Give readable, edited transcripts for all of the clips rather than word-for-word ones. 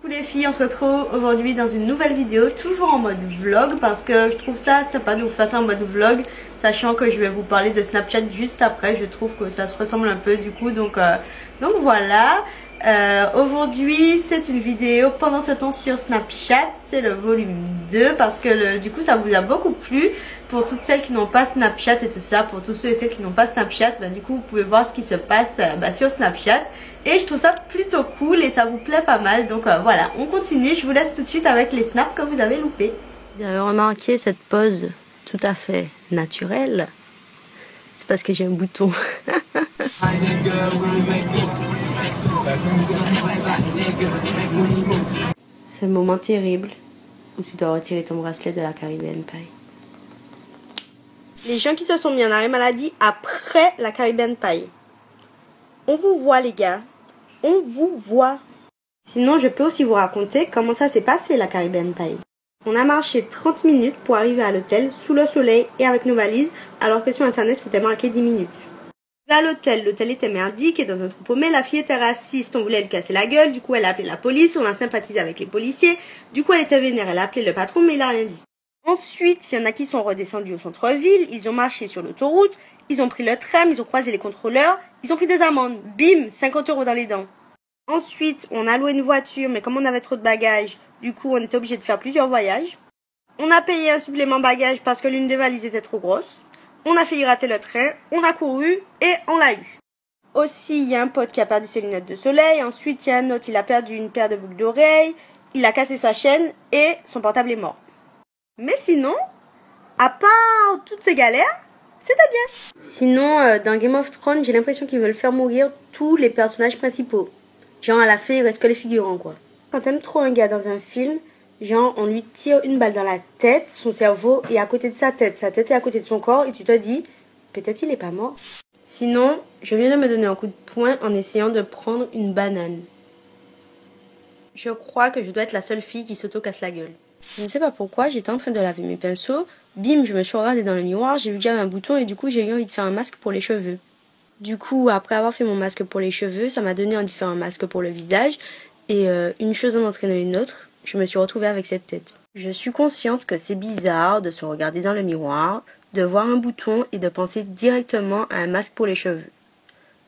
Coucou les filles, on se retrouve aujourd'hui dans une nouvelle vidéo, toujours en mode vlog parce que je trouve ça sympa de vous faire ça en mode vlog, sachant que je vais vous parler de Snapchat juste après. Je trouve que ça se ressemble un peu du coup, donc voilà. Aujourd'hui c'est une vidéo pendant ce temps sur Snapchat, c'est le volume 2 parce que du coup ça vous a beaucoup plu. Pour toutes celles qui n'ont pas Snapchat et tout ça, pour tous ceux et celles qui n'ont pas Snapchat, du coup vous pouvez voir ce qui se passe sur Snapchat. Et je trouve ça plutôt cool et ça vous plaît pas mal. Donc voilà, on continue. Je vous laisse tout de suite avec les snaps que vous avez loupés. Vous avez remarqué cette pose tout à fait naturelle? C'est parce que j'ai un bouton. C'est un moment terrible où tu dois retirer ton bracelet de la Caribbean Pie. Les gens qui se sont mis en arrêt maladie après la Caribbean Pie. On vous voit les gars. On vous voit. Sinon, je peux aussi vous raconter comment ça s'est passé la Caribbean Pie. On a marché 30 minutes pour arriver à l'hôtel, sous le soleil et avec nos valises, alors que sur internet c'était marqué 10 minutes. À l'hôtel était merdique et dans un trou paumé, la fille était raciste, on voulait lui casser la gueule, du coup elle a appelé la police, on a sympathisé avec les policiers, du coup elle était vénère, elle a appelé le patron mais il a rien dit. Ensuite, il y en a qui sont redescendus au centre-ville, ils ont marché sur l'autoroute, ils ont pris le tram, ils ont croisé les contrôleurs, ils ont pris des amendes, bim, 50 € dans les dents. Ensuite, on a loué une voiture, mais comme on avait trop de bagages, du coup, on était obligé de faire plusieurs voyages. On a payé un supplément bagage parce que l'une des valises était trop grosse. On a failli rater le train, on a couru et on l'a eu. Aussi, il y a un pote qui a perdu ses lunettes de soleil. Ensuite, il y a un autre, il a perdu une paire de boucles d'oreilles. Il a cassé sa chaîne et son portable est mort. Mais sinon, à part toutes ces galères, c'était bien. Sinon, dans Game of Thrones, j'ai l'impression qu'ils veulent faire mourir tous les personnages principaux. Genre, à la fin, il reste que les figurants, quoi. Quand t'aimes trop un gars dans un film, genre, on lui tire une balle dans la tête, son cerveau est à côté de sa tête est à côté de son corps, et tu te dis, peut-être il est pas mort. Sinon, je viens de me donner un coup de poing en essayant de prendre une banane. Je crois que je dois être la seule fille qui s'auto-casse la gueule. Je ne sais pas pourquoi, j'étais en train de laver mes pinceaux, bim, je me suis regardée dans le miroir, j'ai vu que j'avais un bouton et du coup j'ai eu envie de faire un masque pour les cheveux. Du coup, après avoir fait mon masque pour les cheveux, ça m'a donné envie de faire un masque pour le visage et une chose en entraînant une autre, je me suis retrouvée avec cette tête. Je suis consciente que c'est bizarre de se regarder dans le miroir, de voir un bouton et de penser directement à un masque pour les cheveux.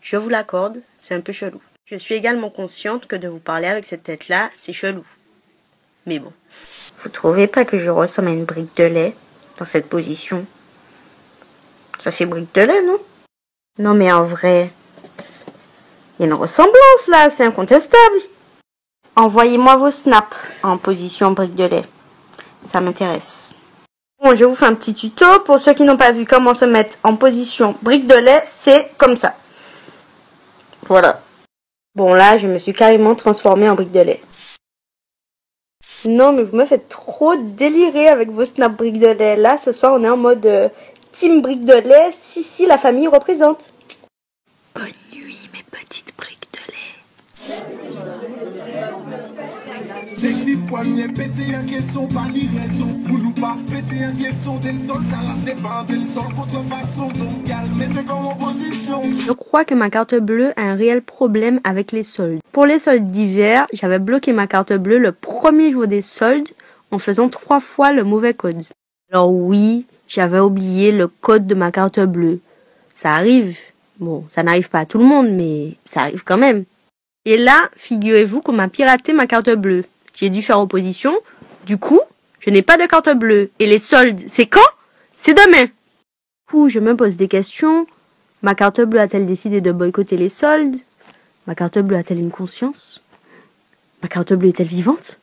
Je vous l'accorde, c'est un peu chelou. Je suis également consciente que de vous parler avec cette tête-là, c'est chelou. Mais bon. Vous trouvez pas que je ressemble à une brique de lait dans cette position? Ça fait brique de lait, non? Non mais en vrai, il y a une ressemblance là, c'est incontestable. Envoyez-moi vos snaps en position brique de lait. Ça m'intéresse. Bon, je vous fais un petit tuto. Pour ceux qui n'ont pas vu comment se mettre en position brique de lait, c'est comme ça. Voilà. Bon là, je me suis carrément transformée en brique de lait. Non, mais vous me faites trop délirer avec vos snaps briques de lait. Là, ce soir, on est en mode team briques de lait. Si, la famille représente. Bonne nuit, mes petites briques de lait. Je crois que ma carte bleue a un réel problème avec les soldes. Pour les soldes d'hiver, j'avais bloqué ma carte bleue le premier jour des soldes en faisant 3 fois le mauvais code. Alors oui, j'avais oublié le code de ma carte bleue. Ça arrive. Bon, ça n'arrive pas à tout le monde, mais ça arrive quand même. Et là, figurez-vous qu'on m'a piraté ma carte bleue. J'ai dû faire opposition. Du coup, je n'ai pas de carte bleue. Et les soldes, c'est quand? C'est demain. Du coup, je me pose des questions. Ma carte bleue a-t-elle décidé de boycotter les soldes? Ma carte bleue a-t-elle une conscience? Ma carte bleue est-elle vivante?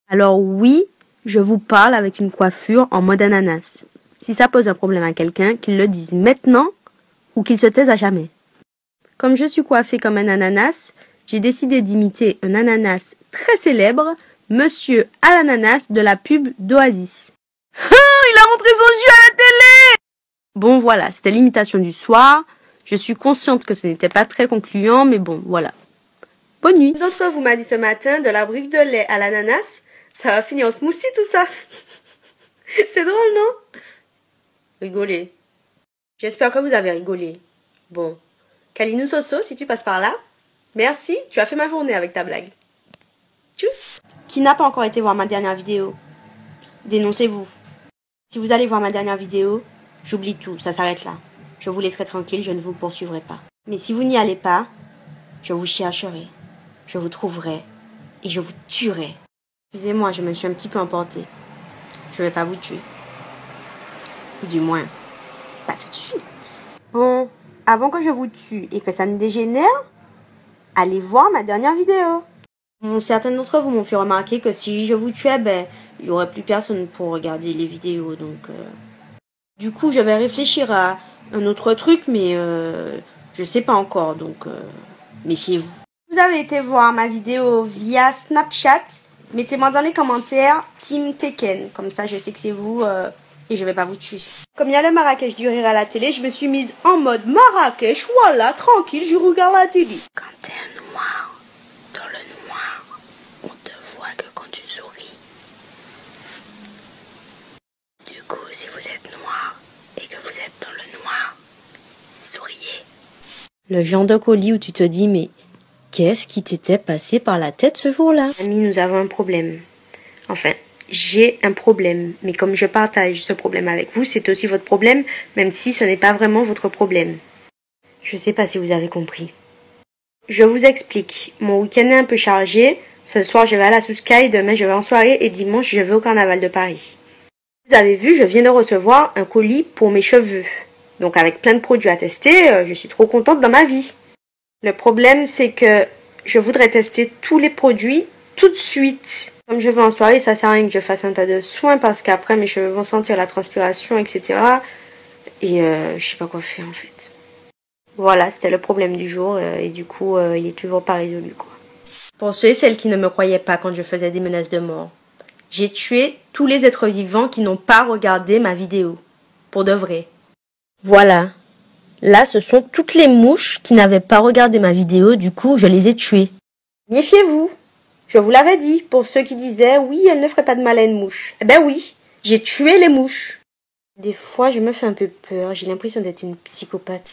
Alors oui, je vous parle avec une coiffure en mode ananas. Si ça pose un problème à quelqu'un, qu'il le dise maintenant ou qu'il se taise à jamais. Comme je suis coiffée comme un ananas, j'ai décidé d'imiter un ananas très célèbre, Monsieur à l'ananas de la pub d'Oasis. Il a montré son jus à la télé! Bon voilà, c'était l'imitation du soir. Je suis consciente que ce n'était pas très concluant, mais bon, voilà. Bonne nuit. D'entre vous m'a dit ce matin, de la brique de lait à l'ananas, ça va finir en smoothie tout ça. C'est drôle, non? Rigolez. J'espère que vous avez rigolé. Bon. Kalinou Soso, si tu passes par là, merci, tu as fait ma journée avec ta blague. Tchuss! Qui n'a pas encore été voir ma dernière vidéo? Dénoncez-vous. Si vous allez voir ma dernière vidéo, j'oublie tout, ça s'arrête là. Je vous laisserai tranquille, je ne vous poursuivrai pas. Mais si vous n'y allez pas, je vous chercherai, je vous trouverai et je vous tuerai. Excusez-moi, je me suis un petit peu emportée. Je vais pas vous tuer. Ou du moins, pas tout de suite. Bon, avant que je vous tue et que ça ne dégénère, allez voir ma dernière vidéo. Bon, certains d'entre vous m'ont fait remarquer que si je vous tuais, il n'y aurait plus personne pour regarder les vidéos. Donc, du coup, je vais réfléchir à un autre truc, mais je sais pas encore. Donc, méfiez-vous. Vous avez été voir ma vidéo via Snapchat. Mettez-moi dans les commentaires Team Tekken. Comme ça, je sais que c'est vous et je vais pas vous tuer. Comme il y a le Marrakech du rire à la télé, je me suis mise en mode Marrakech. Voilà, tranquille, je regarde la télé. Quand t'es un noir, dans le noir, on te voit que quand tu souris. Du coup, si vous êtes noir et que vous êtes dans le noir, souriez. Le genre de colis où tu te dis, mais qu'est-ce qui t'était passé par la tête ce jour-là? Ami, nous avons un problème. Enfin, j'ai un problème. Mais comme je partage ce problème avec vous, c'est aussi votre problème, même si ce n'est pas vraiment votre problème. Je sais pas si vous avez compris. Je vous explique. Mon week-end est un peu chargé. Ce soir, je vais à la Souscaille, demain, je vais en soirée et dimanche, je vais au Carnaval de Paris. Vous avez vu, je viens de recevoir un colis pour mes cheveux. Donc, avec plein de produits à tester, je suis trop contente dans ma vie. Le problème, c'est que je voudrais tester tous les produits tout de suite. Comme je vais en soirée, ça sert à rien que je fasse un tas de soins parce qu'après mes cheveux vont sentir la transpiration, etc. Et je sais pas quoi faire en fait. Voilà, c'était le problème du jour et du coup, il est toujours pas résolu quoi. Pour ceux et celles qui ne me croyaient pas quand je faisais des menaces de mort, j'ai tué tous les êtres vivants qui n'ont pas regardé ma vidéo. Pour de vrai. Voilà. Là, ce sont toutes les mouches qui n'avaient pas regardé ma vidéo, du coup, je les ai tuées. Méfiez-vous. Je vous l'avais dit, pour ceux qui disaient, oui, elle ne ferait pas de mal à une mouche. Eh ben oui, j'ai tué les mouches. Des fois, je me fais un peu peur, j'ai l'impression d'être une psychopathe.